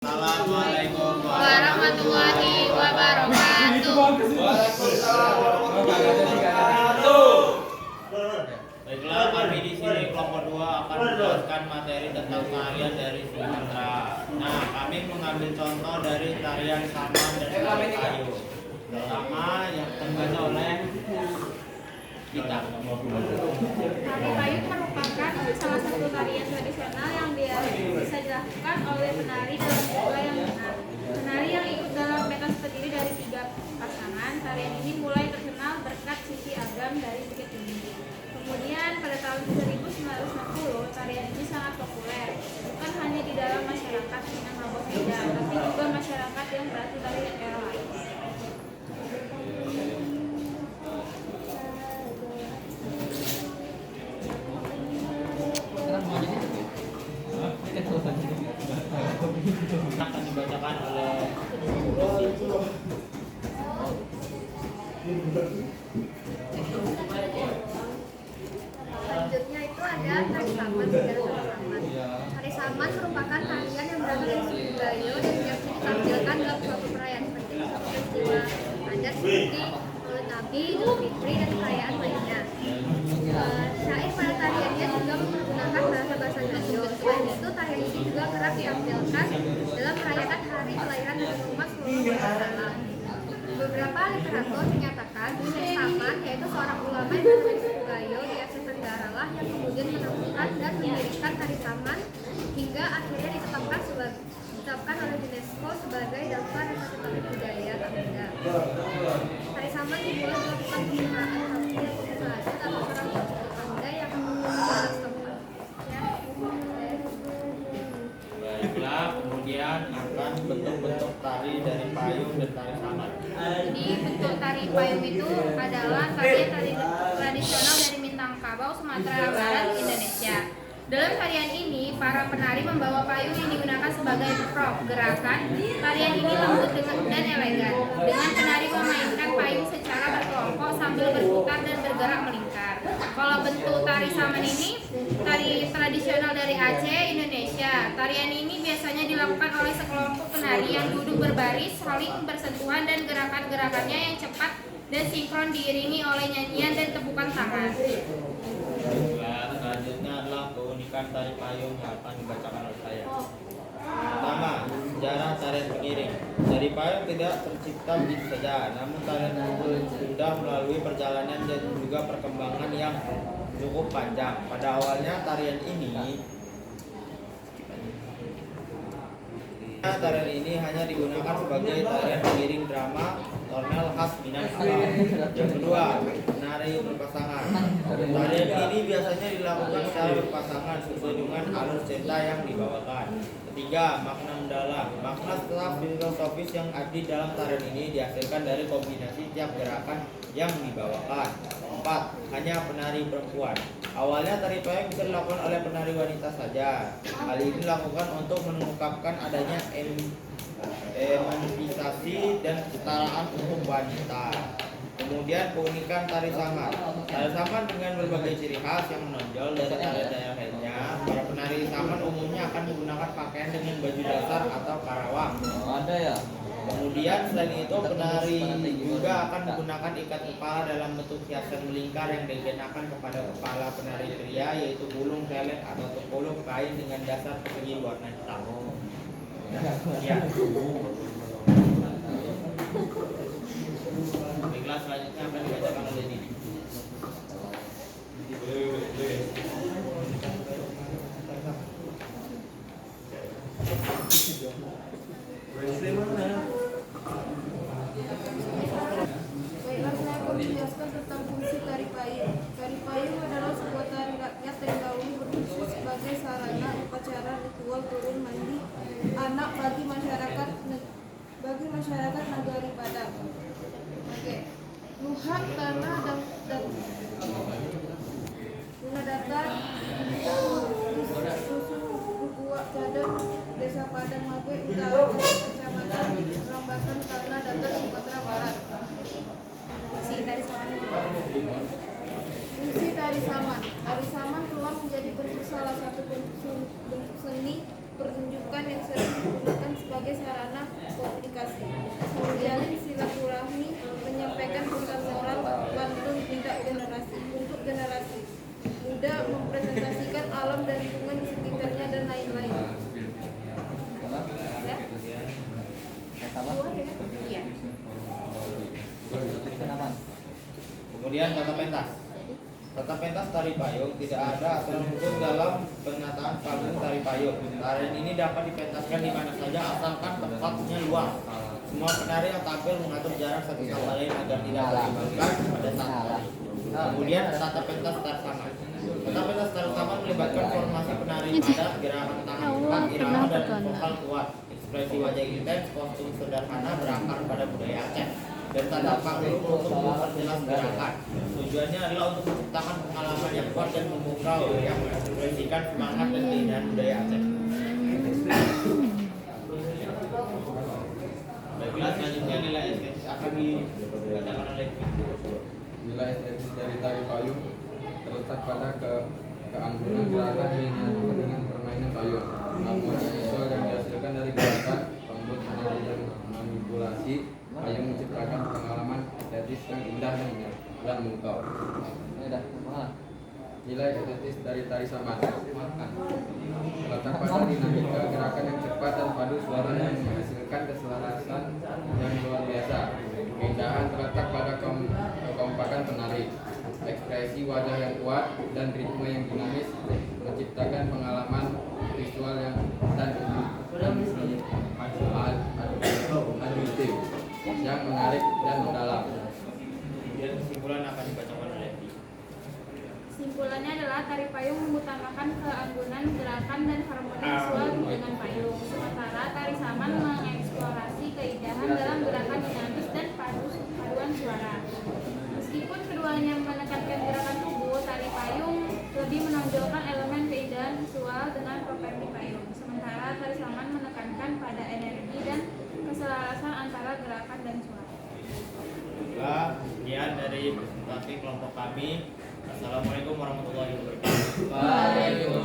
Assalamualaikum warahmatullahi wabarakatuh. Baiklah, kami di sini kelompok 2 akan menjelaskan materi tentang tarian dari Sumatera. Nah, kami mengambil contoh dari tarian saman dan tari kayu. Pertama yang ditemani oleh kita. Tari payung merupakan salah satu tarian tradisional yang bisa dilakukan oleh penari dalam jumlah yang benar. Penari yang ikut dalam pentas terdiri dari 3 pasangan. Tarian ini mulai terkenal berkat Siti Agam dari Bukit Tinggi. Kemudian pada tahun 1960 tarian ini sangat populer, bukan hanya di dalam masyarakat Minangkabau saja, tapi juga masyarakat yang berasal dari daerah lain. Akan dibacakan oleh Selanjutnya itu ada tari saman. Tari saman merupakan tarian yang berasal dari suku Gayo dan biasa ditampilkan dalam suatu perayaan seperti peristiwa adat seperti Maulid Nabi, Idul Fitri, dan perayaan lainnya. Syair pada tariannya juga menggunakan bahasa Gayo. Selain itu, tarian ini juga kerap ditampilkan dalam merayakan hari kelahiran Nabi Muhammad SAW. Beberapa literatur menyatakan Syekh Saman, yaitu seorang ulama yang berasal dari suku Gayo di Asia Tenggara lah yang kemudian menemukan dan mendirikan tari saman hingga akhirnya ditetapkan oleh UNESCO sebagai daftar Cagar Budaya Tak Benda. Tari saman dimulai melakukan penggunaan hampir adat atau orang bersuku Banda yang mengunjungi setempat. Baiklah, kemudian akan bentuk-bentuk tari dari payung dan tari saman. Jadi bentuk tari payung itu adalah tari tradisional dari Minangkabau, Sumatera Barat, Indonesia. Dalam tarian ini, para penari membawa payung yang digunakan sebagai prop gerakan. Tarian ini lembut dan elegan, dengan penari memainkan payung secara berkelompok sambil berputar dan bergerak melingkar. Kalau bentuk tari saman ini, tari tradisional dari Aceh, Indonesia. Tarian ini biasanya dilakukan oleh sekelompok penari yang duduk berbaris, saling bersentuhan, dan gerakan-gerakannya yang cepat dan sinkron diiringi oleh nyanyian dan tepukan tangan. Baiklah, selanjutnya adalah keunikan tari payung yang akan dibacakan oleh saya. Pertama, sejarah tarian pengiring. Tari payung tidak tercipta begitu saja, namun tarian tersebut sudah melalui perjalanan dan juga perkembangan yang cukup panjang. Pada awalnya tarian ini hanya digunakan sebagai tarian pengiring drama tornel khas Minangkabau. Yang kedua, menari berpasangan. Tarian ini biasanya dilakukan secara berpasangan sesuai dengan alur cerita yang dibawakan. Ketiga, makna mendalam. Makna setelah filosofis yang ada di dalam tarian ini dihasilkan dari kombinasi tiap gerakan yang dibawakan. 4. Hanya penari perempuan. Awalnya tari payung bisa dilakukan oleh penari wanita saja. Hal ini dilakukan untuk mengungkapkan adanya emansipasi dan kesetaraan untuk wanita. Kemudian keunikan tari saman. Tari saman dengan berbagai ciri khas yang menonjol dari tari-tari lainnya. Para penari saman umumnya akan menggunakan pakaian dengan baju dasar atau karawang. Ada ya? Kemudian selain itu penari juga akan menggunakan ikat kepala dalam bentuk hiasan melingkar yang dikenakan kepada kepala penari pria, yaitu gulung telet atau tepuluk kain dengan dasar persegi warna hitam. Ya. Baiklah, selanjutnya akan dibacakan oleh Dini. Baiklah, saya akan menjelaskan tentang fungsi tari payung. Tari payung adalah sebuah tari rakyat yang dahulu berfungsi sebagai sarana upacara ritual turun mandi anak bagi masyarakat Nagari Padang. Oke. Luhak tanah dan bunga datar susu bukuak cadang Desa Padang Mage Utara Kecamatan Rambasan Tanah Datar Sumatera Barat. Fungsi tari saman. Tari saman telah menjadi bentuk salah satu bentuk seni pertunjukan yang sering digunakan sebagai Kemudian tata pentas. Tata pentas tari payung tidak ada aturan hukum dalam penataan panggung tari payung. Tarian ini dapat dipentaskan di mana saja asalkan tempatnya luas. Semua penari yang tampil mengatur jarak satu sama lain agar tidak menimbulkan pada saat tari. Kemudian tata pentas tarsaman. Tata pentas tarsaman melibatkan formasi penari padat, gerakan tangan cepat, irama dan vokal kuat, ekspresi wajah intens, kostum sederhana berakar pada budaya Aceh, dan tata panggung untuk memperjelas gerakan. Tujuannya adalah untuk menciptakan pengalaman yang kuat dan memukau yang mengekspresikan semangat dan keindahan budaya Aceh. Baiklah, selanjutnya nilai estetis akan dikatakan oleh Nilai estetis dari tari payung terletak pada keanggunan gerakan yang dinyatakan dengan permainan payung. Namun visual yang dihasilkan dari gerakan membuat penari dan manipulasi payung menciptakan pengalaman estetis yang indah dan memukau. Nilai estetis dari tari saman terletak pada dinamika gerakan yang cepat dan padu suara yang menghasilkan keselarasan yang luar biasa. Keindahan terletak pada kekompakan penari, ekspresi wajah yang kuat dan ritme yang dinamis menciptakan pengalaman visual yang aduktif yang menarik dan mendalam. Kemudian kesimpulan akan dibacakan oleh Kesimpulannya adalah tari payung mengutamakan keanggunan gerakan dan harmoni visual dengan payung. Sementara tari saman mengeksplorasi keindahan dalam gerakan dinamis dan paduan suara. Meskipun keduanya menekankan gerakan tubuh, tari payung lebih menonjolkan elemen keindahan visual dengan properti payung. Sementara tari saman menekankan pada energi dan keselarasan antara gerakan dan suara. Sekian dari presentasi kelompok kami. Assalamualaikum warahmatullahi wabarakatuh. Waalaikumsalam.